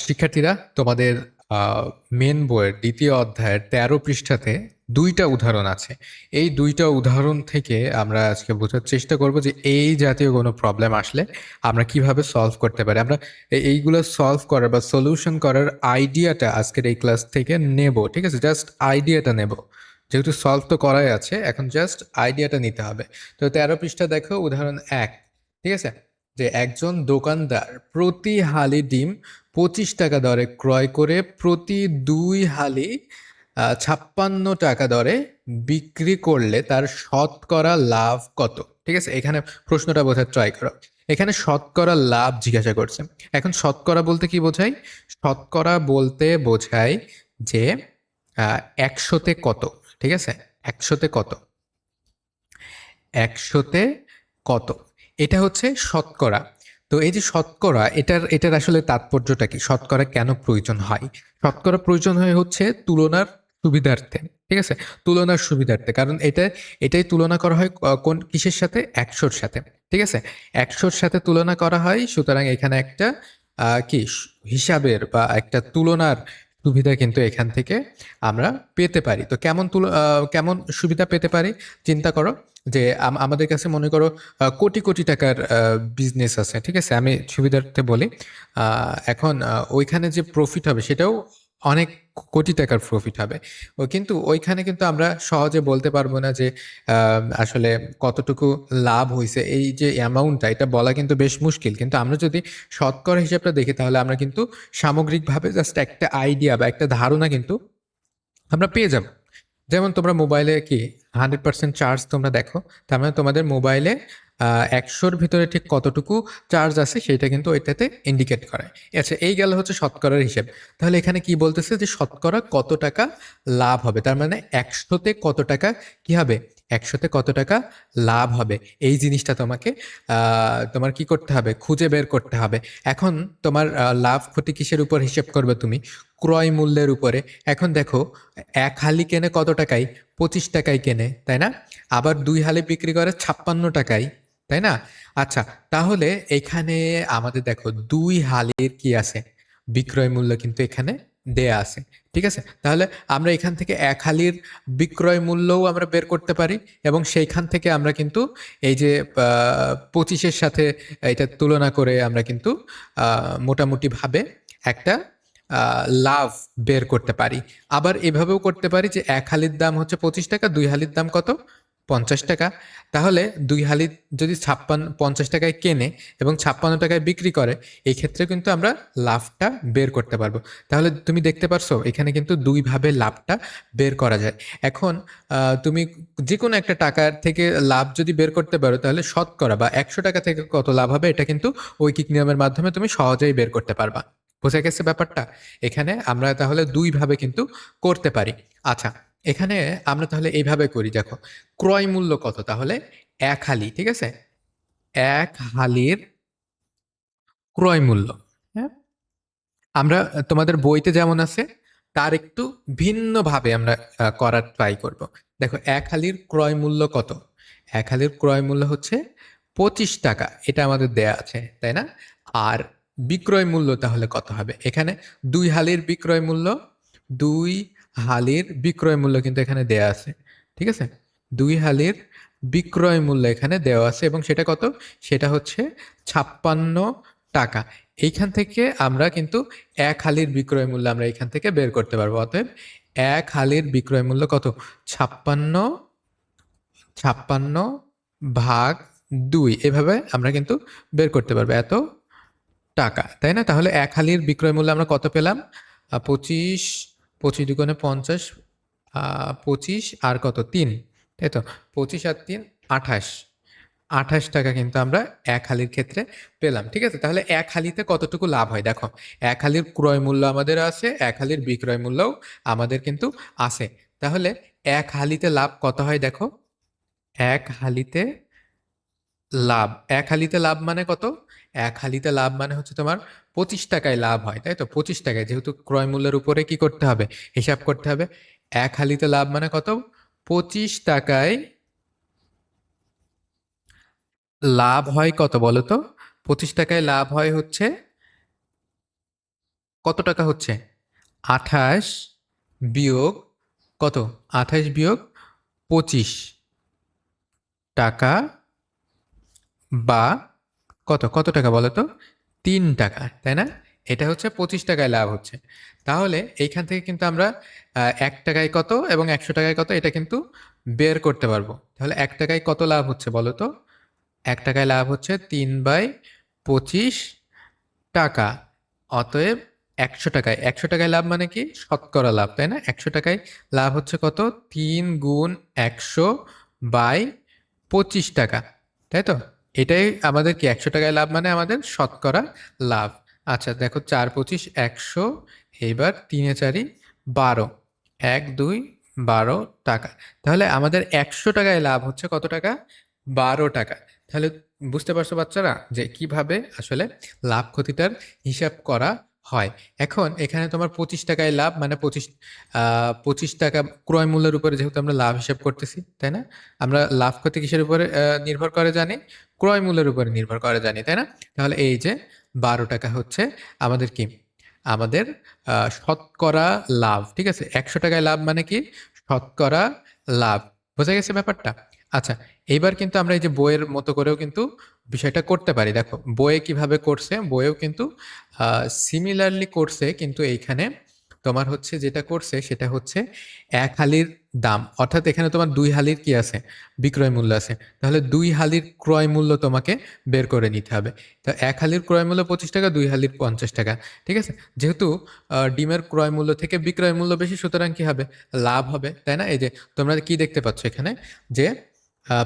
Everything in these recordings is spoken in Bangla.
শিক্ষার্থীরা, তোমাদের মেন বইয়ের দ্বিতীয় অধ্যায়ের ১৩ পৃষ্ঠাতে ২টা উদাহরণ আছে। এই ২টা উদাহরণ থেকে আমরা আজকে বোঝার চেষ্টা করব যে এই জাতীয় কোনো প্রবলেম আসলে আমরা কিভাবে সলভ করতে পারি। আমরা এইগুলো সলভ করার বা সলিউশন করার আইডিয়াটা আজকের এই ক্লাস থেকে নেব। ঠিক আছে? জাস্ট আইডিয়াটা নেব। যেহেতু সলভ তো করাই আছে, এখন জাস্ট আইডিয়াটা নিতে হবে। তো ১৩ পৃষ্ঠা দেখো, উদাহরণ ১। ঠিক আছে? যে একজন দোকানদার প্রতি হালি ডিম 25 টাকা দরে ক্রয় করে প্রতি 2 হালি 56 টাকা দরে বিক্রি করলে তার শতকরা লাভ কত? ঠিক আছে, এখানে প্রশ্নটা বোঝার ট্রাই করো। এখানে শতকরা লাভ জিজ্ঞাসা করছে। এখন শতকরা বলতে কি বোঝায়? শতকরা বলতে বোঝায় যে ১০০-তে কত। ঠিক আছে, ১০০-তে কত, ১০০-তে কত, এটা হচ্ছে শতকরা। তো এই যে শতকরা, এটার আসলে তাৎপর্যটা কি? শতকরা কেন প্রয়োজন হয়? শতকরা প্রয়োজন হয় হচ্ছে তুলনার সুবিধার্থে। ঠিক আছে, তুলনার সুবিধার্থে, কারণ এটাই তুলনা করা হয় কোন কিসের সাথে? ১০০-র সাথে। ঠিক আছে, ১০০-র সাথে তুলনা করা হয়, সুতরাং এখানে একটা কি হিসাবের বা একটা তুলনার সুবিধা কিন্তু এখান থেকে আমরা পেতে পারি। তো কেমন সুবিধা পেতে পারি চিন্তা করো। যে আমাদের কাছে মনে করো কোটি কোটি টাকার বিজনেস আছে। ঠিক আছে, আমি সুবিধার্থে বলি। এখন ওইখানে যে প্রফিট হবে সেটাও অনেক কোটি টাকার প্রফিট হবে। কিন্তু ওইখানে কিন্তু আমরা সহজে বলতে পারবো না যে আসলে কতটুকু লাভ হয়েছে। এই যে অ্যামাউন্টটা, এটা বলা কিন্তু বেশ মুশকিল। কিন্তু আমরা যদি শতকরা হিসাবটা দেখি, তাহলে আমরা কিন্তু সামগ্রিকভাবে জাস্ট একটা আইডিয়া বা একটা ধারণা কিন্তু আমরা পেয়ে যাব। যেমন তোমরা মোবাইলে কি 100% চার্জ তোমরা দেখো, তার মানে তোমাদের মোবাইলে ১০০-র ভিতরে ঠিক কতটুকু চার্জ আছে সেটা কিন্তু ওইটাতে ইন্ডিকেট করে। আচ্ছা, এই গেল হচ্ছে শতকরার হিসেব। তাহলে এখানে কি বলতেছে যে শতকরা কত টাকা লাভ হবে, তার মানে ১০০-তে কত টাকা কি হবে, ১০০-তে কত টাকা লাভ হবে, এই জিনিসটা তোমার কি করতে হবে, খুঁজে বের করতে হবে। এখন তোমার লাভ ক্ষতি কিসের উপর হিসেব করবে তুমি? ক্রয় মূল্যের উপরে। এখন দেখো, ১ হালি কেনে কত টাকায়? 25 টাকায় কেনে, তাই না? আবার 2 হালি বিক্রি করে 56 টাকায়, তাই না? আচ্ছা, তাহলে এখানে আমাদের দেখো 2 হালির কি আছে, বিক্রয় মূল্য কিন্তু এখানে দেয়া আছে। ঠিক আছে, তাহলে আমরা এখান থেকে 1 হালির বিক্রয় মূল্যও আমরা বের করতে পারি, এবং সেইখান থেকে আমরা কিন্তু এই যে 25-এর সাথে এটা তুলনা করে আমরা কিন্তু মোটামুটি ভাবে একটা লাভ বের করতে পারি। আবার এভাবেও করতে পারি যে 1 হালির দাম হচ্ছে 25 টাকা, 2 হালির দাম কত? 50 টাকা। তাহলে 2 হালি যদি 50 টাকায় কেনে এবং 56 টাকায় বিক্রি করে, এই ক্ষেত্রে কিন্তু আমরা লাভটা বের করতে পারবো। তাহলে তুমি দেখতে পারছো এখানে কিন্তু দুইভাবে লাভটা বের করা যায়। এখন তুমি যে কোনো একটা টাকার থেকে লাভ যদি বের করতে পারো, তাহলে শতকরা বা ১০০ টাকা থেকে কত লাভ হবে, এটা কিন্তু ঐকিক নিয়মের মাধ্যমে তুমি সহজেই বের করতে পারবা। বোঝা গেছে ব্যাপারটা? এখানে আমরা তাহলে দুইভাবে কিন্তু করতে পারি। আচ্ছা, এখানে আমরা তাহলে এইভাবে করি, দেখো ক্রয় মূল্য কত, তাহলে ১ হালি। ঠিক আছে, ১ হালির ক্রয় মূল্য। হ্যাঁ, আমরা তোমাদের বইতে যেমন আছে তার একটু ভিন্নভাবে আমরা করার ট্রাই করব। দেখো ১ হালির ক্রয় মূল্য কত? ১ হালির ক্রয় মূল্য হচ্ছে 25 টাকা, এটা আমাদের দেয়া আছে, তাই না? আর বিক্রয় মূল্য তাহলে কত হবে? এখানে 2 হালির বিক্রয় মূল্য, 2 হালির বিক্রয় মূল্য কিন্তু এখানে দেয়া আছে। ঠিক আছে, 2 হালির বিক্রয় মূল্য এখানে দেওয়া আছে, এবং সেটা কত? সেটা হচ্ছে 56 টাকা। এইখান থেকে আমরা কিন্তু ১ হালির বিক্রয় মূল্য আমরা এখান থেকে বের করতে পারবো। অতএব ১ হালির বিক্রয় মূল্য কত? 56, 56/2, এভাবে আমরা কিন্তু বের করতে পারবো এত টাকা, তাই না? তাহলে ১ হালির বিক্রয় মূল্য আমরা কত পেলাম? 25, 25 দুগুণে 50, 25 আর কত 3, তাই তো? 25 আর 3 28, 28 টাকা কিন্তু আমরা ১ হালির ক্ষেত্রে পেলাম। ঠিক আছে, তাহলে ১ হালিতে কতটুকু লাভ হয় দেখো। ১ হালির ক্রয় মূল্য আমাদের আছে, ১ হালির বিক্রয় মূল্যও আমাদের কিন্তু আছে। তাহলে ১ হালিতে লাভ কত হয় দেখো। ১ হালিতে লাভ, ১ হালিতে লাভ মানে কত? ১ হালিতে লাভ মানে হচ্ছে তোমার 25 টাকায় লাভ হয়, তাই তো? 25 টাকায়, যেহেতু ক্রয় মূল্যের উপরে কি করতে হবে, হিসাব করতে হবে। ১ হালিতে লাভ মানে কত? 25 টাকায় লাভ হয় কত বলো তো? 25 টাকায় লাভ হয় হচ্ছে কত টাকা হচ্ছে? 28 বিয়োগ কত? 28 বিয়োগ 25 টাকা বা কত টাকা বলো তো? 3 টাকা, তাই না? এটা হচ্ছে 25 টাকায় লাভ হচ্ছে। তাহলে এইখান থেকে কিন্তু আমরা 1 টাকায় কত এবং 100 টাকায় কত এটা কিন্তু বের করতে পারবো। তাহলে 1 টাকায় কত লাভ হচ্ছে বলো তো? 1 টাকায় লাভ হচ্ছে 3/25 টাকা। অতএব 100 টাকায় 100 টাকায় লাভ মানে কি? শতকরা লাভ, তাই না? 100 টাকায় লাভ হচ্ছে কত? 3 গুণ 100 বাই 25 টাকা, তাই তো? এটাই আমাদের কি 100 টাকায় লাভ মানে আমাদের শতকরা লাভ। আচ্ছা দেখো 4 25 100, এইবার 3 এ 4 12, 1 2 12 টাকা। তাহলে আমাদের 100 টাকায় লাভ হচ্ছে কত টাকা? 12 টাকা। তাহলে বুঝতে পারছো বাচ্চারা যে কিভাবে আসলে লাভ ক্ষতিটার হিসাব করা হয়। এখন এখানে তোমার 25 টাকায় লাভ মানে 25 টাকা ক্রয় মূল্যের উপরে যেহেতু আমরা লাভ হিসাব করতেছি, তাই না? আমরা লাভ ক্ষতি কিসের উপরে নির্ভর করে জানি? ক্রয় মূল্যের উপরে নির্ভর করে জানি, তাই না? তাহলে এই যে 12 টাকা হচ্ছে আমাদের কি? আমাদের শতকরা লাভ, ঠিক আছে? 100 টাকায় লাভ মানে কি? শতকরা লাভ। বোঝা গেছে ব্যাপারটা? আচ্ছা, এইবার কিন্তু আমরা এই যে বইয়ের মতো করেও কিন্তু বিষয়টা করতে পারি। দেখো বইয়ে কিভাবে করছে, বইয়েও কিন্তু সিমিলারলি করছে, কিন্তু এইখানে তোমার হচ্ছে যেটা করছে সেটা হচ্ছে 1 হালির দাম, অর্থাৎ এখানে তোমার 2 হালির কি আছে? বিক্রয় মূল্য আছে। তাহলে 2 হালির ক্রয় মূল্য তোমাকে বের করে নিতে হবে। তো 1 হালির ক্রয় মূল্য 25 টাকা, 2 হালির 50 টাকা, ঠিক আছে? যেহেতু ডিমের ক্রয় মূল্য থেকে বিক্রয় মূল্য বেশি, সুতরাং কি হবে? লাভ হবে, তাই না? এই যে তোমরা কি দেখতে পাচ্ছ এখানে যে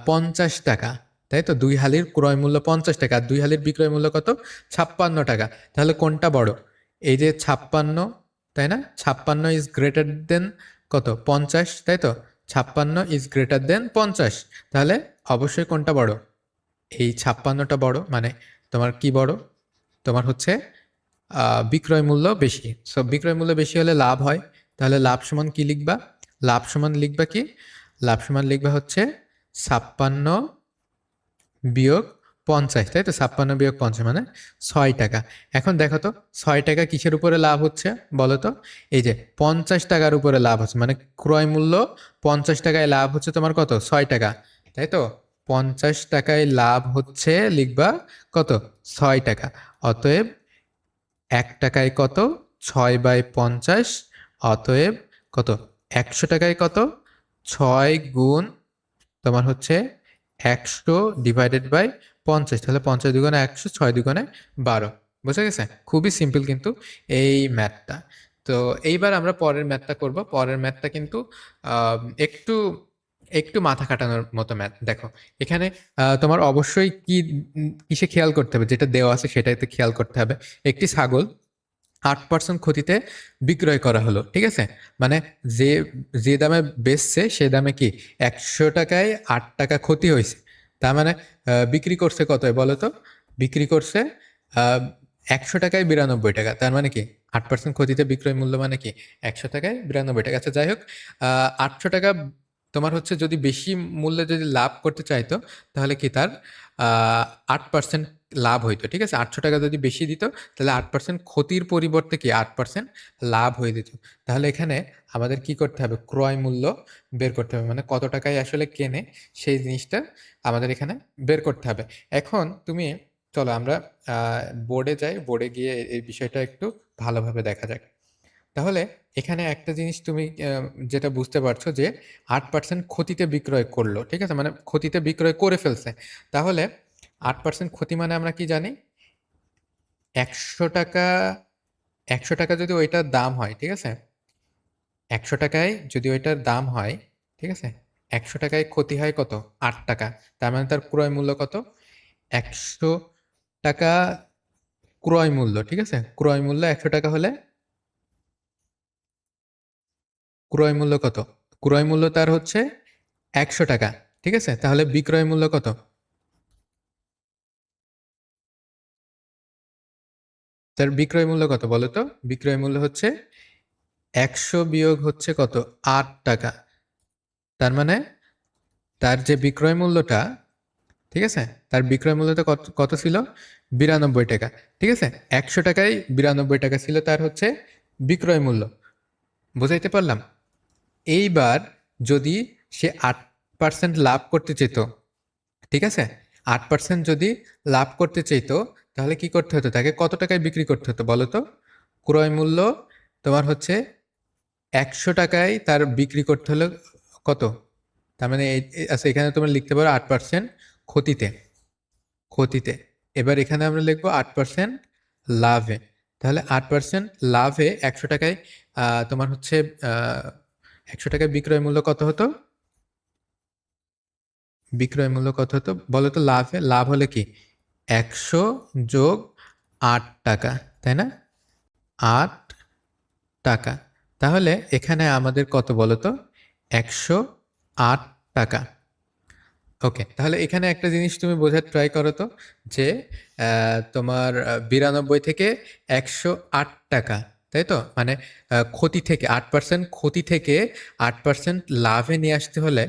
50 টাকা, তাই তো? 2 হালির ক্রয় মূল্য 50 টাকা আর 2 হালির বিক্রয় মূল্য কত? 56 টাকা। তাহলে কোনটা বড়? এই যে 56, তাই না? 56 ইজ গ্রেটার দেন কত? 50, তাই তো? 56 ইজ গ্রেটার দেন 50। তাহলে অবশ্যই কোনটা বড়? এই 56টা বড়। মানে তোমার কি বড়? তোমার হচ্ছে বিক্রয় মূল্য বেশি। সো বিক্রয় মূল্য বেশি হলে লাভ হয়। তাহলে লাভ সমান কি লিখবা? লাভ সমান লিখবা কি? লাভ সমান লিখবা হচ্ছে 56 বিয়োগ 50, তাই তো? 56 বিয়োগ 50 মানে 6 টাকা। এখন দেখো তো 6 টাকা কিসের উপরে লাভ হচ্ছে বলো তো? এই যে 50 টাকার উপরে লাভ হচ্ছে, মানে ক্রয় মূল্য 50 টাকায় লাভ হচ্ছে তোমার কত? 6 টাকা, তাই তো? 50 টাকায় লাভ হচ্ছে লিখবা কত? 6 টাকা। অতএব 1 টাকায় কত? 6/50। অতএব কত? 100 টাকায় কত? 6 গুণ তোমার হচ্ছে 100 ডিভাইডেড বাই 50। তাহলে 50 দুগুণে 100, 6 দুগুণে 12। বুঝা গেছে? খুবই সিম্পল কিন্তু এই ম্যাথটা। তো এইবার আমরা পরের ম্যাথটা করব। পরের ম্যাথটা কিন্তু একটু একটু মাথা খাটানোর মতো ম্যাথ। দেখো এখানে তোমার অবশ্যই কিসে খেয়াল করতে হবে? যেটা দেওয়া আছে সেটাতে খেয়াল করতে হবে। একটি ছাগল 8% ক্ষতিতে বিক্রয় করা হলো, ঠিক আছে? মানে যে যে দামে বেচছে সে দামে কি 100 টাকায় 8 টাকা ক্ষতি হয়েছে। তার মানে বিক্রি করছে কত বলো তো? বিক্রি করছে 100 টাকায় 92 টাকা। তার মানে কি 8% ক্ষতিতে বিক্রয় মূল্য মানে কি 100 টাকায় 92 টাকা। আচ্ছা যাই হোক, 800 টাকা তোমার হচ্ছে যদি বেশি মূল্যে যদি লাভ করতে চাইতো তাহলে কি তার 8% লাভ হইতো, ঠিক আছে? 800 টাকা যদি বেশি দিত তাহলে 8% ক্ষতির পরিবর্তে কি 8% লাভ হয়ে যেত। তাহলে এখানে আমাদের কি করতে হবে? ক্রয় মূল্য বের করতে হবে, মানে কত টাকায় আসলে কেনে সেই জিনিসটা আমাদের এখানে বের করতে হবে। এখন তুমি চলো আমরা বোর্ডে যাই, বোর্ডে গিয়ে এই বিষয়টা একটু ভালোভাবে দেখা যাক। তাহলে এখানে একটা জিনিস তুমি যেটা বুঝতে পারছো যে 8% ক্ষতিতে বিক্রয় করলো, ঠিক আছে? মানে ক্ষতিতে বিক্রয় করে ফেলছে। তাহলে 8% ক্ষতি মানে আমরা কি জানি? 100 টাকা, 100 টাকা যদি ওইটার দাম হয়, ঠিক আছে? 100 টাকায় যদি ওইটার দাম হয়, ঠিক আছে? 100 টাকায় ক্ষতি হয় কত? 8 টাকা। তার মানে তার ক্রয় মূল্য কত? 100 টাকা ক্রয় মূল্য, ঠিক আছে? ক্রয় মূল্য 100 টাকা হলে ক্রয় মূল্য কত? ক্রয় মূল্য তার হচ্ছে 100 টাকা, ঠিক আছে? তাহলে বিক্রয় মূল্য কত? তার বিক্রয় মূল্য কত বলো তো? বিক্রয় মূল্য হচ্ছে 100 বিয়োগ হচ্ছে কত? 8 টাকা। তার মানে তার যে বিক্রয় মূল্যটা ঠিক আছে, তার বিক্রয় মূল্য তো কত কত ছিল, 92 টাকা। ঠিক আছে, 100 টাকায় 92 টাকা ছিল তার হচ্ছে বিক্রয় মূল্য। বুঝাইতে পারলাম? এইবার যদি সে 8% লাভ করতে চেত, ঠিক আছে, 8% যদি লাভ করতে চাইতো, তাহলে কি করতে হতো, তাকে কত টাকায় বিক্রি করতে হতো বলো তো? ক্রয় মূল্য তোমার হচ্ছে 100 টাকায় তার বিক্রি করতে হলো কত, তার মানে আচ্ছা এখানে তোমরা লিখতে পারো 8% ক্ষতিতে, ক্ষতিতে। এবার এখানে আমরা লিখবো 8% লাভে। তাহলে 8% লাভে 100 টাকায় তোমার হচ্ছে 100 টাকায় বিক্রয় মূল্য কত হতো, বিক্রয় মূল্য কত হতো বলো তো? লাভে লাভ হলে কি, 100 যোগ 8 টাকা, তাই না? 8 টাকা। তাহলে এখানে আমাদের কত বলো তো, 108 টাকা। ওকে, তাহলে এখানে একটা জিনিস তুমি বোঝার ট্রাই করো তো, যে তোমার 92 থেকে 108 টাকা, তাই তো? মানে ক্ষতি থেকে 8% ক্ষতি থেকে 8% লাভে নিয়ে আসতে হলে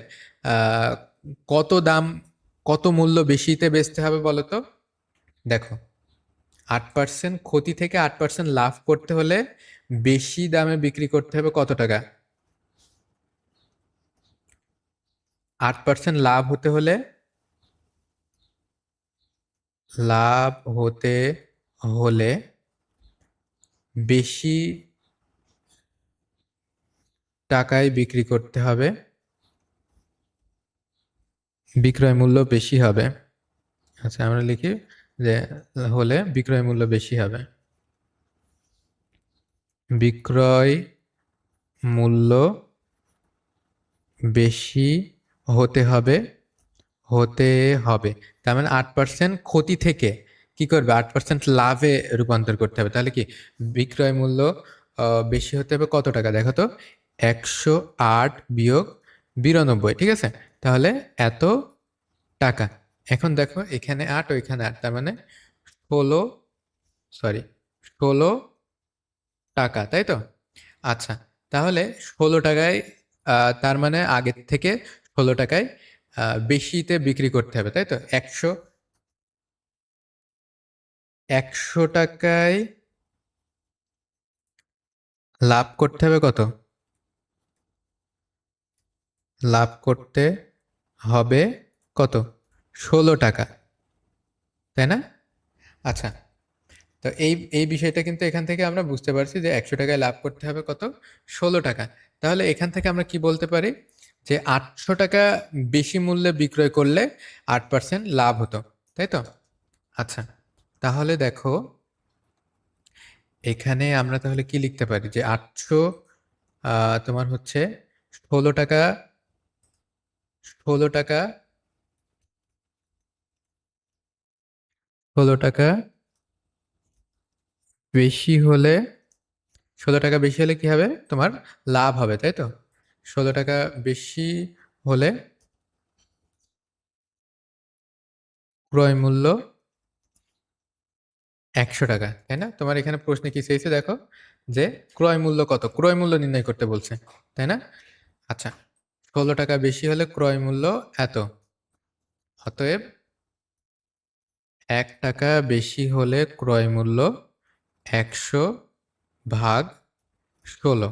আহ, কত দাম, কত মূল্য বেশিতে বেচতে হবে বলো তো? দেখো, 8% ক্ষতি থেকে 8% লাভ করতে হলে বেশি দামে বিক্রি করতে হবে কত টাকা? 8% লাভ হতে হলে, লাভ হতে হলে বেশি টাকায় বিক্রি করতে হবে, বিক্রয় মূল্য বেশি হবে। আচ্ছা আমরা লিখি যে হলে বিক্রয় মূল্য বেশি হবে, বিক্রয় মূল্য বেশি হতে হবে, হতে হবে। তার মানে 8% ক্ষতি থেকে কি করবে, 8% লাভে রূপান্তর করতে হবে। তাহলে কি বিক্রয় মূল্য বেশি হতে হবে কত টাকা দেখো তো, 108 - 92, ঠিক আছে? তাহলে এত টাকা। এখন দেখো এখানে 8 ওইখানে 8, তার মানে 16, সরি 16 টাকা, তাই তো? আচ্ছা, তাহলে 16 টাকায় তার মানে আগের থেকে 16 টাকায় বেশিতে বিক্রি করতে হবে, তাই তো? 100 টাকায় লাভ করতে হবে কত, লাভ করতে হবে কত, 16 টাকা, তাই না? আচ্ছা, তো এই এই বিষয়টা কিন্তু এখান থেকে আমরা বুঝতে পারছি যে 100 টাকায় লাভ করতে হবে কত, 16 টাকা। তাহলে এখান থেকে আমরা কি বলতে পারি, যে 800 টাকা বেশি মূল্যে বিক্রয় করলে 8% লাভ হতো, তাই তো? আচ্ছা, তাহলে দেখো এখানে আমরা তাহলে কি লিখতে পারি, যে 800 তোমার হচ্ছে 16 টাকা, 16 টাকা, 16 টাকা বেশি হলে, 16 টাকা বেশি হলে কি হবে, তোমার লাভ হবে, তাই তো? 16 টাকা বেশি হলে ক্রয় মূল্য 100 টাকা, তাই না? তোমার এখানে প্রশ্নে কি চেয়েছে দেখো, যে ক্রয় মূল্য কত, ক্রয় মূল্য নির্ণয় করতে বলছে, তাই না? আচ্ছা, 16 টাকা বেশি হলে ক্রয় মূল্য এত, অতএব 1 টাকা বেশি হলে ক্রয় মূল্য 100/16।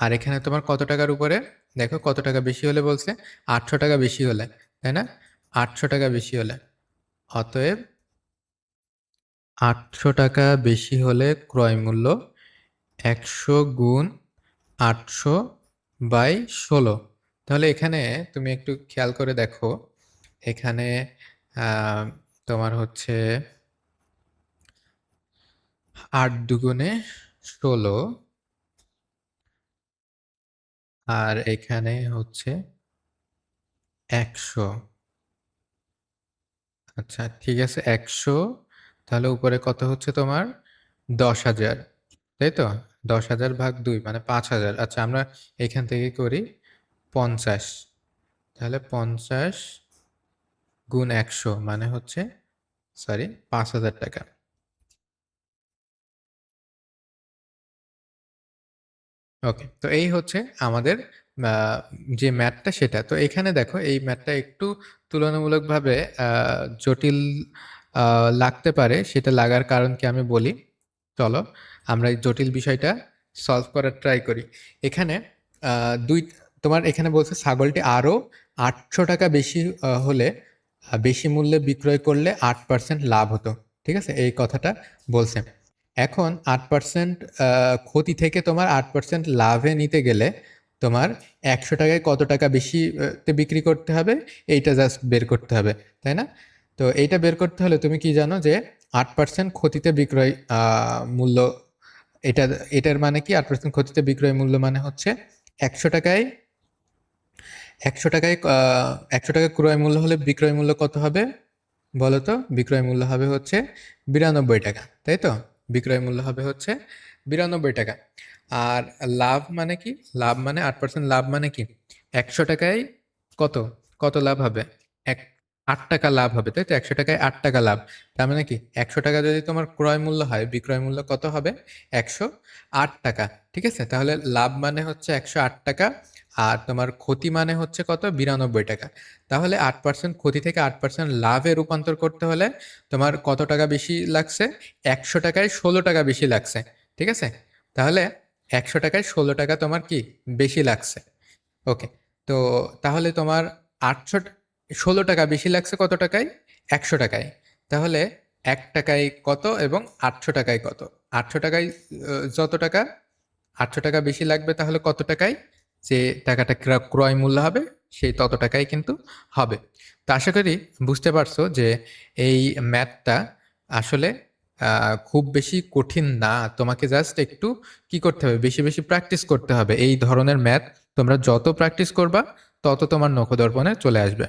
আর এখানে তোমার কত টাকার উপরে, দেখো কত টাকা বেশি হলে বলছে, 800 টাকা বেশি হলে, তাই না? 800 টাকা বেশি হলে, অতএব 800 টাকা বেশি হলে ক্রয় মূল্য 100 × 800/16। তাহলে এখানে তুমি একটু খেয়াল করে দেখো, এখানে আহ, তোমার হচ্ছে 8 × 2 = 16, আর এখানে হচ্ছে 100। আচ্ছা ঠিক আছে, 100, তাহলে উপরে কত হচ্ছে তোমার, 10,000, তাই তো? 10,000/2 মানে 5,000। আচ্ছা আমরা এখান থেকে করি 50, তাহলে 50 × 100 মানে হচ্ছে, সরি, 5,000 টাকা। ওকে, তো এই হচ্ছে আমাদের আহ, যে ম্যাথটা সেটা। তো এখানে দেখো এই ম্যাথটা একটু তুলনামূলকভাবে জটিল লাগতে পারে, সেটা লাগার কারণ কি আমি বলি। চলো আমরা এই জটিল বিষয়টা সলভ করার ট্রাই করি। এখানে দুই তোমার এখানে বলছে ছাগলটি আরও 800 টাকা বেশি হলে বেশি মূল্যে বিক্রয় করলে 8% লাভ হতো। ঠিক আছে, এই কথাটা বলছে। এখন 8% ক্ষতি থেকে তোমার 8% লাভে নিতে গেলে তোমার 100 টাকায় কত টাকা বেশি তে বিক্রি করতে হবে, এইটা জাস্ট বের করতে হবে, তাই না? তো এইটা বের করতে হলে তুমি কি জানো যে 8% ক্ষতিতে বিক্রয় মূল্য, এটা এটার মানে কি? 8% ক্ষতিতে বিক্রয় মূল্য মানে হচ্ছে 100 টাকায় 100 টাকা ক্রয় মূল্য হলে বিক্রয় মূল্য কত হবে বলো তো? বিক্রয় মূল্য হবে হচ্ছে 92 টাকা, তাই তো? বিক্রয় মূল্য হবে হচ্ছে 92 টাকা। আর লাভ মানে কি? লাভ মানে 8% লাভ মানে কি? 100 টাকায় কত কত লাভ হবে? 8 টাকা লাভ হবে, তাই তো? 100 টাকায় 8 টাকা লাভ। তার মানে কি 100 টাকা যদি তোমার ক্রয় মূল্য হয়, বিক্রয় মূল্য কত হবে? 108 টাকা। ঠিক আছে, তাহলে লাভ মানে হচ্ছে 108 টাকা, আর তোমার ক্ষতি মানে হচ্ছে কত? 92 টাকা। তাহলে 8% ক্ষতি থেকে 8% লাভে রূপান্তর করতে হলে তোমার কত টাকা বেশি লাগছে? 100 টাকায় 16 টাকা বেশি লাগছে। ঠিক আছে, তাহলে 100 টাকায় 16 টাকা তোমার কি বেশি লাগছে। ওকে, তো তাহলে তোমার 16 টাকা বেশি লাগছে কত টাকায়? 100 টাকায়। তাহলে 1 টাকায় কত এবং 800 টাকায় কত? 800 টাকায় যত টাকা, 800 টাকা বেশি লাগবে, তাহলে কত টাকায় যে টাকাটা ক্রয় মূল্য হবে সেই তত টাকাই কিন্তু হবে। তো আশা করি বুঝতে পারছো যে এই ম্যাথটা আসলে খুব বেশি কঠিন না। তোমাকে জাস্ট একটু কি করতে হবে? বেশি বেশি প্র্যাকটিস করতে হবে। এই ধরনের ম্যাথ তোমরা যত প্র্যাকটিস করবা তত তোমার নখদর্পণে চলে আসবে।